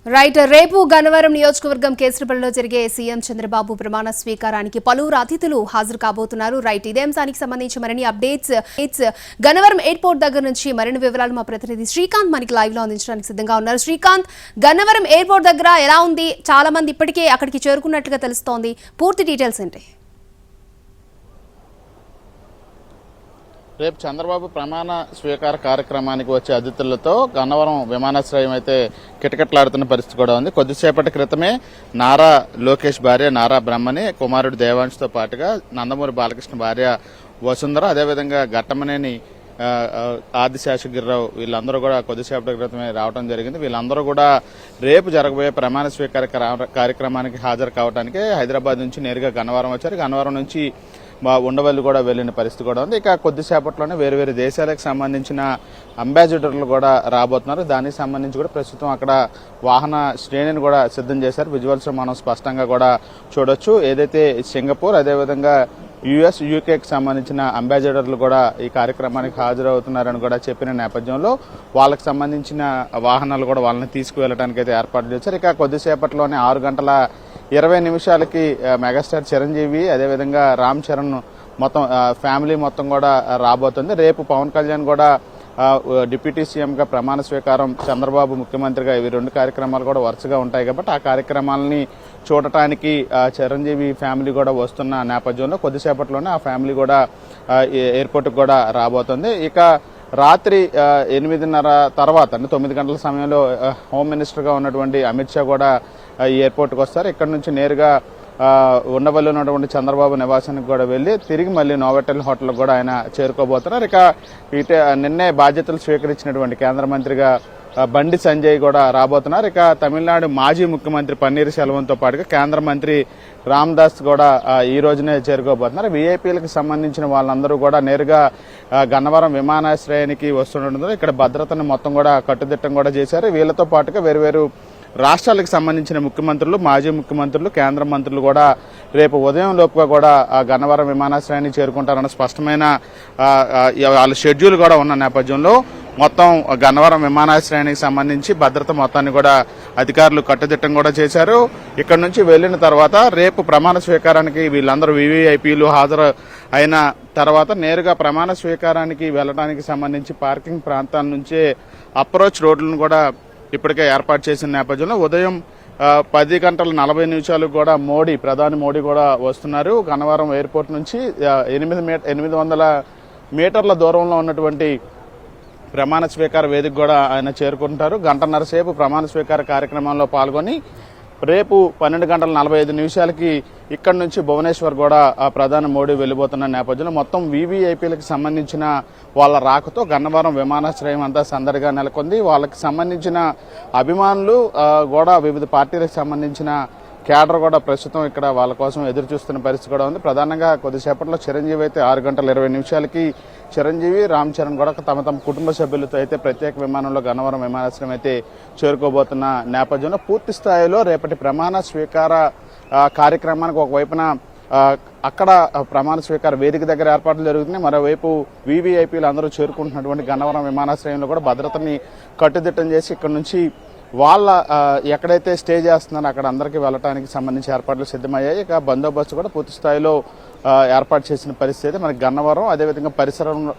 Right రేపు గన్నవరం నియోజకవర్గం కేసరపల్లిలో జరిగే సీఎం చంద్రబాబు ప్రమాణ స్వీకారానికి పలువురు అతిథులు హాజరు కాబోతున్నారు. రైట్ ఇదే అంశానికి సంబంధించి మరిన్ని అప్డేట్స్ గన్నవరం ఎయిర్పోర్ట్ దగ్గర నుంచి మరిన్ని వివరాలు మా ప్రతినిధి శ్రీకాంత్ మనకి లైవ్ లో అందించడానికి సిద్ధంగా ఉన్నారు. శ్రీకాంత్, గన్నవరం ఎయిర్పోర్ట్ దగ్గర ఎలా ఉంది? చాలా మంది ఇప్పటికే అక్కడికి చేరుకున్నట్లుగా తెలుస్తోంది. పూర్తి డీటెయిల్స్ ఏంటి? రేపు చంద్రబాబు ప్రమాణ స్వీకార కార్యక్రమానికి వచ్చే అతిథులతో గన్నవరం విమానాశ్రయం అయితే కిటకిటలాడుతున్న పరిస్థితి కూడా ఉంది. కొద్దిసేపటి క్రితమే నారా లోకేష్ భార్య నారా బ్రహ్మని, కుమారుడు దేవాంష్తో పాటుగా నందమూరి బాలకృష్ణ భార్య వసుంధర, అదేవిధంగా ఘట్టమనేని ఆదిశేషగిరిరావు వీళ్ళందరూ కూడా కొద్దిసేపటి క్రితమే రావడం జరిగింది. వీళ్ళందరూ కూడా రేపు జరగబోయే ప్రమాణ స్వీకార కార్యక్రమానికి హాజరు కావడానికి హైదరాబాద్ నుంచి నేరుగా గన్నవరం వచ్చారు. గన్నవరం నుంచి ఉండవల్లి కూడా వెళ్లిన పరిస్థితి కూడా ఉంది. ఇక కొద్దిసేపట్లోనే వేరు వేరు దేశాలకు సంబంధించిన అంబాసిడర్లు కూడా రాబోతున్నారు. దానికి సంబంధించి కూడా ప్రస్తుతం అక్కడ వాహన శ్రేణిని కూడా సిద్ధం చేశారు. విజువల్స్ మనం స్పష్టంగా కూడా చూడొచ్చు. ఏదైతే సింగపూర్, అదేవిధంగా యుఎస్, యూకేకి సంబంధించిన అంబాసిడర్లు కూడా ఈ కార్యక్రమానికి హాజరవుతున్నారని కూడా చెప్పిన నేపథ్యంలో వాళ్ళకి సంబంధించిన వాహనాలు కూడా వాళ్ళని తీసుకువెళ్ళడానికి అయితే ఏర్పాటు చేశారు. ఇక కొద్దిసేపట్లోనే 6:20 మెగాస్టార్ చిరంజీవి, అదేవిధంగా రామ్ చరణ్ మొత్తం ఫ్యామిలీ మొత్తం కూడా రాబోతుంది. రేపు పవన్ కళ్యాణ్ కూడా డిప్యూటీ సీఎంగా ప్రమాణ స్వీకారం, చంద్రబాబు ముఖ్యమంత్రిగా, ఇవి రెండు కార్యక్రమాలు కూడా వరుసగా ఉంటాయి కాబట్టి ఆ కార్యక్రమాలని చూడటానికి చిరంజీవి ఫ్యామిలీ కూడా వస్తున్న నేపథ్యంలో కొద్దిసేపట్లోనే ఆ ఫ్యామిలీ కూడా ఎయిర్పోర్ట్కి కూడా రాబోతుంది. ఇక రాత్రి 8:30 తర్వాత అంటే 9 గంటల సమయంలో హోమ్ మినిస్టర్గా ఉన్నటువంటి అమిత్ షా కూడా ఈ ఎయిర్పోర్ట్కి వస్తారు. ఇక్కడ నుంచి నేరుగా ఉండవల్లి ఉన్నటువంటి చంద్రబాబు నివాసానికి కూడా వెళ్లి తిరిగి మళ్ళీ నోవెటల్ హోటల్కి కూడా ఆయన చేరుకోబోతున్నారు. ఇక నిన్నే బాధ్యతలు స్వీకరించినటువంటి కేంద్ర మంత్రిగా బండి సంజయ్ కూడా రాబోతున్నారు. ఇక తమిళనాడు మాజీ ముఖ్యమంత్రి పన్నీర్ సెల్వంతో పాటుగా కేంద్ర మంత్రి రామ్దాస్ కూడా ఈ రోజునే చేరుకోబోతున్నారు. వీఐపీలకు సంబంధించిన వాళ్ళందరూ కూడా నేరుగా గన్నవరం విమానాశ్రయానికి వస్తుండడంతో ఇక్కడ భద్రతను మొత్తం కూడా కట్టుదిట్టం కూడా చేశారు. వీళ్ళతో పాటుగా వేరువేరు రాష్ట్రాలకు సంబంధించిన ముఖ్యమంత్రులు, మాజీ ముఖ్యమంత్రులు, కేంద్ర మంత్రులు కూడా రేపు ఉదయం లోపుగా కూడా గన్నవరం విమానాశ్రయాన్ని చేరుకుంటారన్న స్పష్టమైన వాళ్ళ షెడ్యూల్ కూడా ఉన్న నేపథ్యంలో మొత్తం గన్నవరం విమానాశ్రయానికి సంబంధించి భద్రత మొత్తాన్ని కూడా అధికారులు కట్టుదిట్టం కూడా చేశారు. ఇక్కడ నుంచి వెళ్లిన తర్వాత రేపు ప్రమాణ స్వీకారానికి వీళ్ళందరూ వీవీఐపీలు హాజరు అయిన తర్వాత నేరుగా ప్రమాణ స్వీకారానికి వెళ్లడానికి సంబంధించి పార్కింగ్ ప్రాంతాల నుంచే అప్రోచ్ రోడ్లను కూడా ఇప్పటికే ఏర్పాటు చేసిన నేపథ్యంలో ఉదయం 10:40 కూడా ప్రధాని మోడీ కూడా వస్తున్నారు. గన్నవరం ఎయిర్పోర్ట్ నుంచి 800 మీటర్ల దూరంలో ఉన్నటువంటి ప్రమాణ స్వీకార వేదిక కూడా ఆయన చేరుకుంటారు. 1.5 సేపు ప్రమాణ స్వీకార కార్యక్రమంలో పాల్గొని రేపు 12:45 ఇక్కడ నుంచి భువనేశ్వర్ కూడా ప్రధాని మోడీ వెళ్లిపోతున్న నేపథ్యంలో మొత్తం వీవీఐపీలకు సంబంధించిన వాళ్ళ రాకతో గన్నవరం విమానాశ్రయం అంతా సందడిగా నెలకొంది. వాళ్ళకి సంబంధించిన అభిమానులు కూడా వివిధ పార్టీలకు సంబంధించిన కేడర్ కూడా ప్రస్తుతం ఇక్కడ వాళ్ళ కోసం ఎదురు చూస్తున్న పరిస్థితి కూడా ఉంది. ప్రధానంగా కొద్దిసేపట్లో చిరంజీవి అయితే 6:20 చిరంజీవి, రామ్ చరణ్ కూడా తమ కుటుంబ సభ్యులతో అయితే ప్రత్యేక విమానంలో గన్నవరం విమానాశ్రయం అయితే చేరుకోబోతున్న నేపథ్యంలో పూర్తి స్థాయిలో రేపటి ప్రమాణ స్వీకార కార్యక్రమానికి ఒకవైపున అక్కడ ప్రమాణ స్వీకార వేదిక దగ్గర ఏర్పాట్లు జరుగుతున్నాయి. మరోవైపు వీవీఐపీలు అందరూ చేరుకుంటున్నటువంటి గన్నవరం విమానాశ్రయంలో కూడా భద్రతని కట్టుదిట్టం చేసి ఇక్కడ నుంచి వాళ్ళ ఎక్కడైతే స్టే చేస్తున్నారో అక్కడ అందరికీ వెళ్ళడానికి సంబంధించి ఏర్పాట్లు సిద్ధమయ్యాయి. ఇక బందోబస్తు కూడా పూర్తి స్థాయిలో ఏర్పాటు చేసిన పరిస్థితి మనకి గన్నవరం, అదేవిధంగా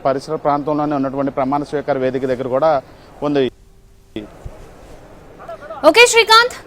పరిసర ప్రాంతంలోనే ఉన్నటువంటి ప్రమాణ స్వీకార వేదిక దగ్గర కూడా ఉంది. ఓకే శ్రీకాంత్.